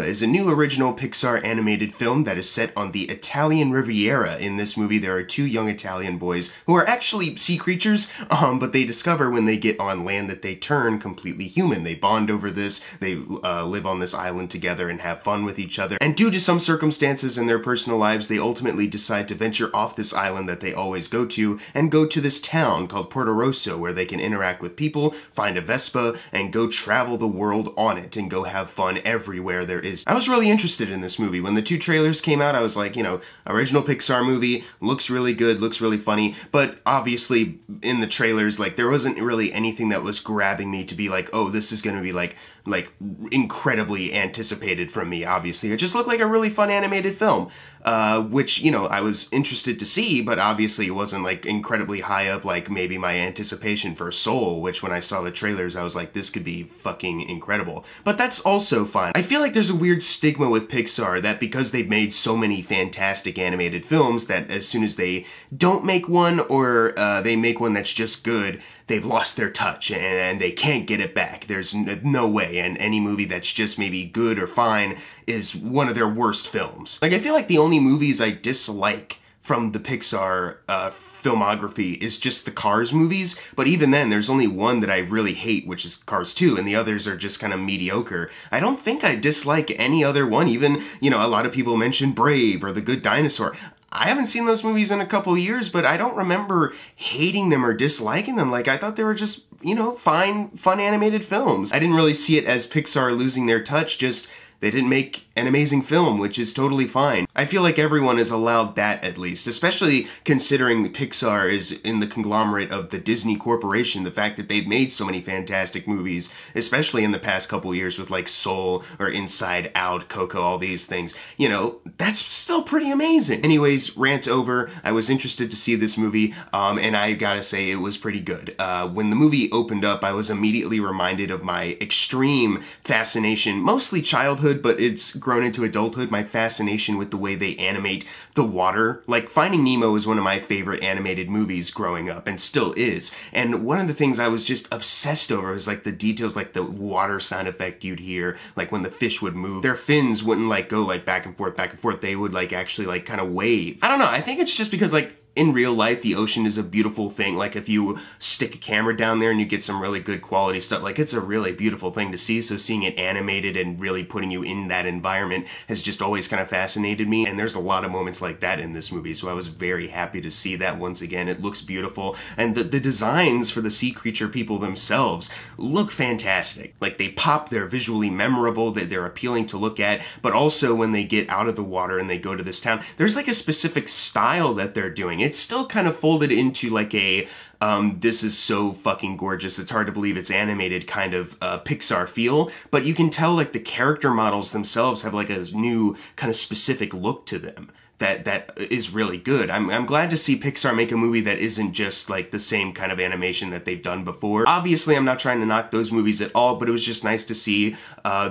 Luca is a new original Pixar animated film that is set on the Italian Riviera. In this movie, there are two young Italian boys who are actually sea creatures, but they discover when they get on land that they turn completely human. They bond over this, they live on this island together and have fun with each other. And due to some circumstances in their personal lives, they ultimately decide to venture off this island that they always go to and go to this town called Porto Rosso, where they can interact with people, find a Vespa, and go travel the world on it and go have fun everywhere there is. I was really interested in this movie. When the two trailers came out, I was like, you know, original Pixar movie, looks really good, looks really funny, but obviously in the trailers, like, there wasn't really anything that was grabbing me to be like, oh, this is gonna be like incredibly anticipated from me, obviously. It just looked like a really fun animated film, which, you know, I was interested to see, but obviously it wasn't like incredibly high up like maybe my anticipation for Soul, which when I saw the trailers, I was like, this could be fucking incredible. But that's also fine. I feel like there's a weird stigma with Pixar that because they've made so many fantastic animated films that as soon as they don't make one or they make one that's just good, they've lost their touch and they can't get it back. There's no way, and any movie that's just maybe good or fine is one of their worst films. Like, I feel like the only movies I dislike from the Pixar filmography is just the Cars movies, but even then there's only one that I really hate, which is Cars 2, and the others are just kind of mediocre. I don't think I dislike any other one. Even, you know, a lot of people mention Brave or The Good Dinosaur. I haven't seen those movies in a couple years, but I don't remember hating them or disliking them. Like, I thought they were just, you know, fine, fun animated films. I didn't really see it as Pixar losing their touch, just they didn't make an amazing film, which is totally fine. I feel like everyone is allowed that, at least, especially considering Pixar is in the conglomerate of the Disney Corporation. The fact that they've made so many fantastic movies, especially in the past couple years with like Soul or Inside Out, Coco, all these things, you know, that's still pretty amazing. Anyways, rant over. I was interested to see this movie, and I gotta say it was pretty good. When the movie opened up, I was immediately reminded of my extreme fascination, mostly childhood, but it's grown into adulthood, my fascination with the way they animate the water. Like, Finding Nemo is one of my favorite animated movies growing up, and still is. And one of the things I was just obsessed over was like the details, like the water sound effect you'd hear, like when the fish would move. Their fins wouldn't like go like back and forth, they would like actually like kind of wave. I don't know, I think it's just because like in real life, the ocean is a beautiful thing. Like, if you stick a camera down there and you get some really good quality stuff, like, it's a really beautiful thing to see. So seeing it animated and really putting you in that environment has just always kind of fascinated me. And there's a lot of moments like that in this movie. So I was very happy to see that once again. It looks beautiful. And the designs for the sea creature people themselves look fantastic. Like, they pop, they're visually memorable, they're appealing to look at. But also when they get out of the water and they go to this town, there's like a specific style that they're doing. It's still kind of folded into like a, this is so fucking gorgeous, it's hard to believe it's animated kind of Pixar feel, but you can tell like the character models themselves have like a new kind of specific look to them that is really good. I'm glad to see Pixar make a movie that isn't just like the same kind of animation that they've done before. Obviously, I'm not trying to knock those movies at all, but it was just nice to see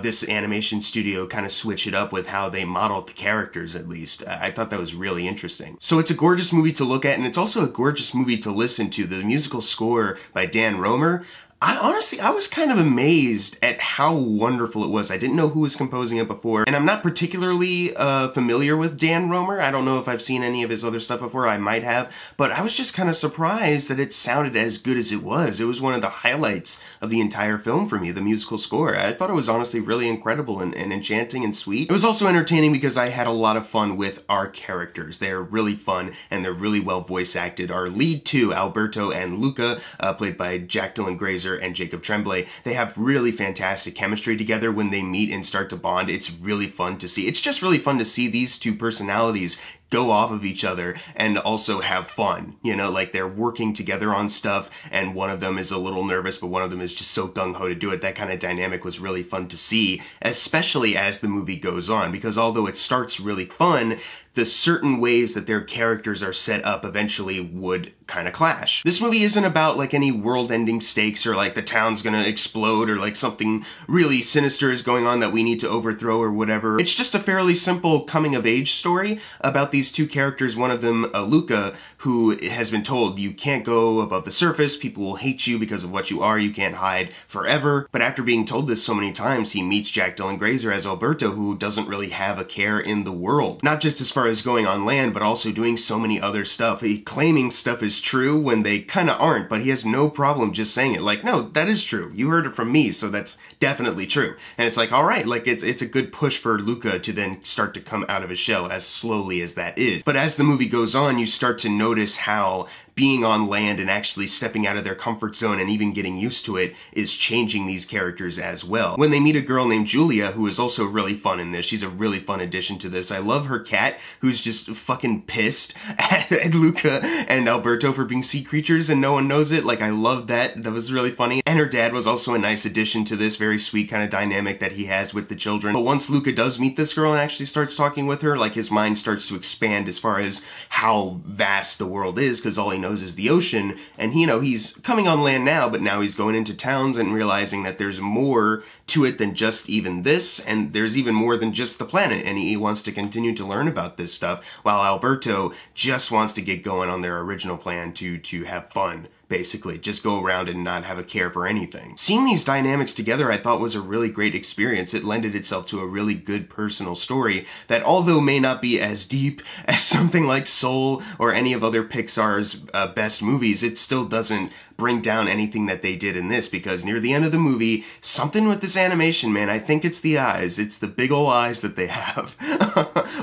this animation studio kind of switch it up with how they modeled the characters, at least. I thought that was really interesting. So it's a gorgeous movie to look at, and it's also a gorgeous movie to listen to. The musical score by Dan Romer, I was kind of amazed at how wonderful it was. I didn't know who was composing it before, and I'm not particularly familiar with Dan Romer. I don't know if I've seen any of his other stuff before. I might have, but I was just kind of surprised that it sounded as good as it was. It was one of the highlights of the entire film for me, the musical score. I thought it was honestly really incredible and enchanting and sweet. It was also entertaining because I had a lot of fun with our characters. They're really fun, and they're really well voice acted. Our lead two, Alberto and Luca, played by Jack Dylan Grazer and Jacob Tremblay, they have really fantastic chemistry together. When they meet and start to bond, it's really fun to see. It's just really fun to see these two personalities go off of each other and also have fun. You know, like they're working together on stuff and one of them is a little nervous, but one of them is just so gung-ho to do it. That kind of dynamic was really fun to see, especially as the movie goes on, because although it starts really fun, the certain ways that their characters are set up eventually would kind of clash. This movie isn't about like any world-ending stakes or like the town's gonna explode or like something really sinister is going on that we need to overthrow or whatever. It's just a fairly simple coming-of-age story about these two characters, one of them, Luca, who has been told you can't go above the surface, people will hate you because of what you are, you can't hide forever. But after being told this so many times, he meets Jack Dylan Grazer as Alberto, who doesn't really have a care in the world. Not just as far as going on land, but also doing so many other stuff. He claiming stuff is true when they kind of aren't, but he has no problem just saying it. Like, no, that is true. You heard it from me, so that's definitely true. And it's like, all right, like it's a good push for Luca to then start to come out of his shell, as slowly as that is. But as the movie goes on, you start to notice how being on land and actually stepping out of their comfort zone and even getting used to it is changing these characters as well. When they meet a girl named Julia, who is also really fun in this, she's a really fun addition to this. I love her cat, who's just fucking pissed at Luca and Alberto for being sea creatures and no one knows it. Like, I love that. That was really funny. And her dad was also a nice addition to this very sweet kind of dynamic that he has with the children. But once Luca does meet this girl and actually starts talking with her, like, his mind starts to expand as far as how vast the world is, because all he knows is the ocean, and you know, he's coming on land now, but now he's going into towns and realizing that there's more to it than just even this, and there's even more than just the planet, and he wants to continue to learn about this stuff, while Alberto just wants to get going on their original plan to have fun. Basically, just go around and not have a care for anything. Seeing these dynamics together I thought was a really great experience. It lended itself to a really good personal story that, although may not be as deep as something like Soul or any of other Pixar's best movies, it still doesn't bring down anything that they did in this, because near the end of the movie, something with this animation, man, I think it's the eyes. It's the big ol' eyes that they have.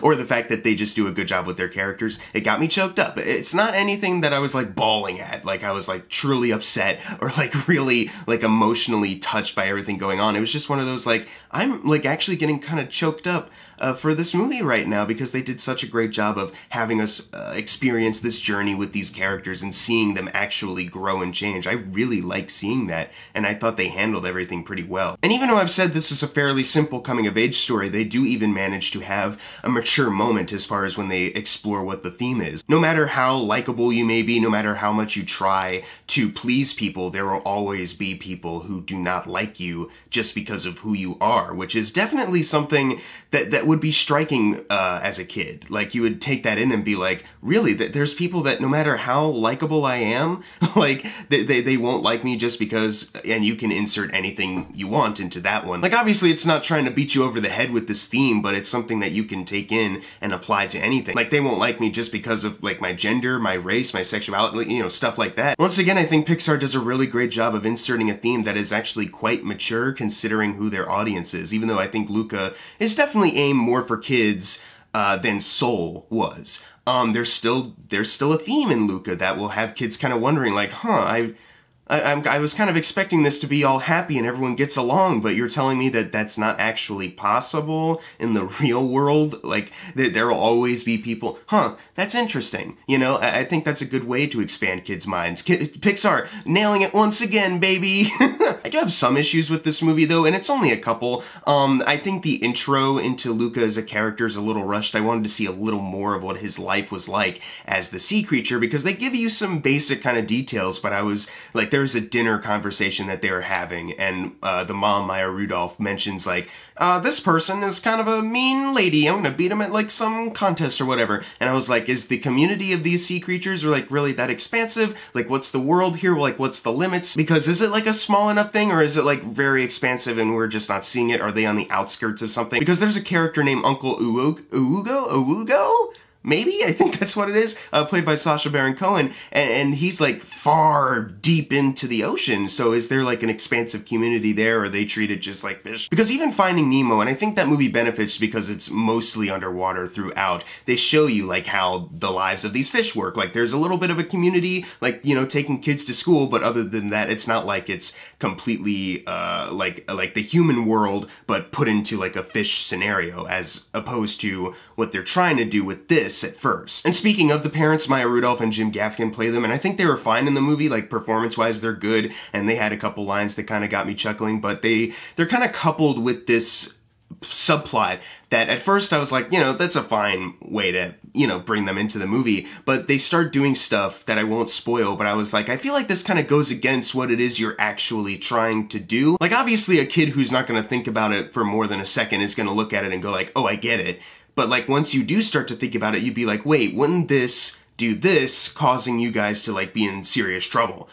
Or the fact that they just do a good job with their characters. It got me choked up. It's not anything that I was like bawling at, like I was like truly upset or like really like emotionally touched by everything going on. It was just one of those like, I'm like actually getting kind of choked up for this movie right now, because they did such a great job of having us experience this journey with these characters and seeing them actually grow and change. I really like seeing that, and I thought they handled everything pretty well. And even though I've said this is a fairly simple coming-of-age story, they do even manage to have a mature moment as far as when they explore what the theme is. No matter how likable you may be, no matter how much you try to please people, there will always be people who do not like you just because of who you are, which is definitely something that would be striking as a kid. Like, you would take that in and be like, really, there's people that no matter how likable I am, like, they won't like me just because, and you can insert anything you want into that one. Like, obviously it's not trying to beat you over the head with this theme, but it's something that you can take in and apply to anything. Like, they won't like me just because of like my gender, my race, my sexuality, you know, stuff like that. Once again, I think Pixar does a really great job of inserting a theme that is actually quite mature considering who their audience is, even though I think Luca is definitely aimed more for kids than Soul was. There's still a theme in Luca that will have kids kind of wondering like, huh, I was kind of expecting this to be all happy and everyone gets along, but you're telling me that that's not actually possible in the real world? Like, there will always be people, huh, that's interesting. You know, I think that's a good way to expand kids' minds. Pixar, nailing it once again, baby! I do have some issues with this movie, though, and it's only a couple. I think the intro into Luca as a character is a little rushed. I wanted to see a little more of what his life was like as the sea creature, because they give you some basic kind of details, but I was, like, there's a dinner conversation that they were having, and the mom, Maya Rudolph, mentions, like, this person is kind of a mean lady. I'm gonna beat him at, like, some contest or whatever. And I was like, is the community of these sea creatures are, like, really that expansive? Like, what's the world here? Like, what's the limits? Because is it, like, a small enough thing, or is it, like, very expansive and we're just not seeing it? Are they on the outskirts of something? Because there's a character named Uncle Ugo? Maybe? I think that's what it is. Played by Sacha Baron Cohen. And he's like far deep into the ocean. So is there like an expansive community there, or are they treated just like fish? Because even Finding Nemo, and I think that movie benefits because it's mostly underwater throughout, they show you like how the lives of these fish work. Like, there's a little bit of a community, like, you know, taking kids to school, but other than that, it's not like it's completely like the human world, but put into like a fish scenario, as opposed to what they're trying to do with this at first. And speaking of the parents, Maya Rudolph and Jim Gaffigan play them, and I think they were fine in the movie. Like, performance-wise, they're good, and they had a couple lines that kind of got me chuckling, but they're kind of coupled with this subplot that at first I was like, you know, that's a fine way to, you know, bring them into the movie, but they start doing stuff that I won't spoil, but I was like, I feel like this kind of goes against what it is you're actually trying to do. Like, obviously a kid who's not going to think about it for more than a second is going to look at it and go like, oh, I get it. But like, once you do start to think about it, you'd be like, wait, wouldn't this do this, causing you guys to like be in serious trouble?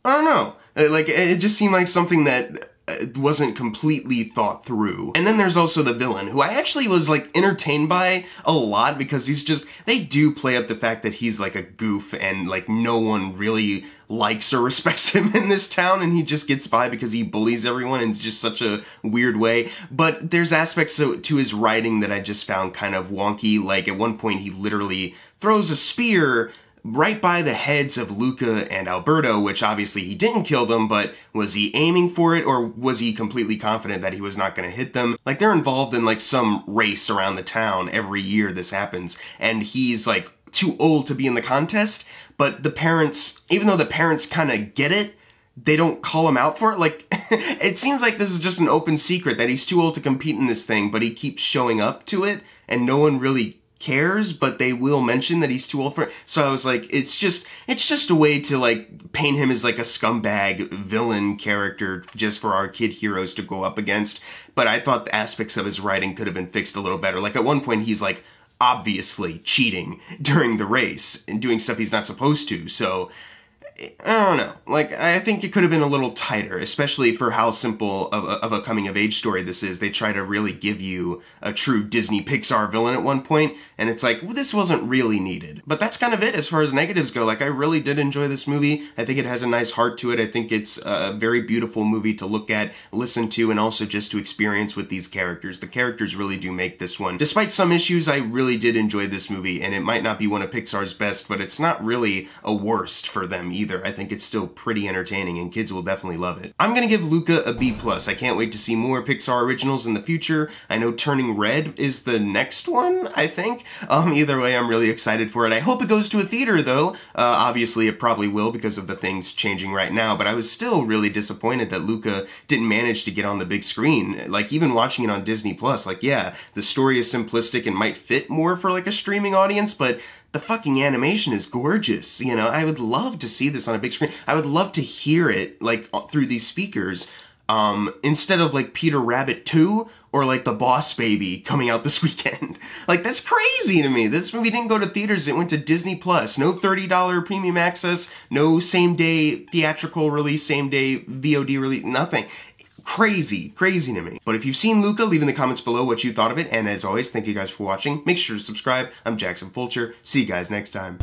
I don't know. Like, it just seemed like something that wasn't completely thought through. And then there's also the villain, who I actually was like entertained by a lot, because they do play up the fact that he's like a goof and like no one really likes or respects him in this town, and he just gets by because he bullies everyone in just such a weird way. But there's aspects to his writing that I just found kind of wonky. Like, at one point he literally throws a spear right by the heads of Luca and Alberto, which obviously he didn't kill them, but was he aiming for it, or was he completely confident that he was not going to hit them? Like, they're involved in like some race around the town every year this happens, and he's like too old to be in the contest, but the parents, even though the parents kind of get it, they don't call him out for it. Like, it seems like this is just an open secret that he's too old to compete in this thing, but he keeps showing up to it, and no one really cares, but they will mention that he's too old for it. So I was like, it's just a way to like paint him as like a scumbag villain character just for our kid heroes to go up against. But I thought the aspects of his writing could have been fixed a little better. Like, at one point he's like obviously cheating during the race and doing stuff he's not supposed to. So I don't know. Like, I think it could have been a little tighter, especially for how simple of a coming-of-age story this is. They try to really give you a true Disney Pixar villain at one point, and it's like, well, this wasn't really needed. But that's kind of it as far as negatives go. Like, I really did enjoy this movie. I think it has a nice heart to it. I think it's a very beautiful movie to look at, listen to, and also just to experience with these characters. The characters really do make this one. Despite some issues, I really did enjoy this movie, and it might not be one of Pixar's best, but it's not really a worst for them either. I think it's still pretty entertaining, and kids will definitely love it. I'm gonna give Luca a B+. I can't wait to see more Pixar originals in the future. I know Turning Red is the next one, I think. Either way, I'm really excited for it. I hope it goes to a theater, though. Obviously, it probably will because of the things changing right now, but I was still really disappointed that Luca didn't manage to get on the big screen. Like, even watching it on Disney+, like, yeah, the story is simplistic and might fit more for, like, a streaming audience, but the fucking animation is gorgeous, you know? I would love to see this on a big screen. I would love to hear it, like, through these speakers, instead of, like, Peter Rabbit 2 or, like, The Boss Baby coming out this weekend. Like, that's crazy to me. This movie didn't go to theaters. It went to Disney+. No $30 premium access, no same-day theatrical release, same-day VOD release, nothing. Crazy to me. But if you've seen Luca, leave in the comments below what you thought of it, and as always, thank you guys for watching. Make sure to subscribe. I'm Jackson Fulcher. See you guys next time.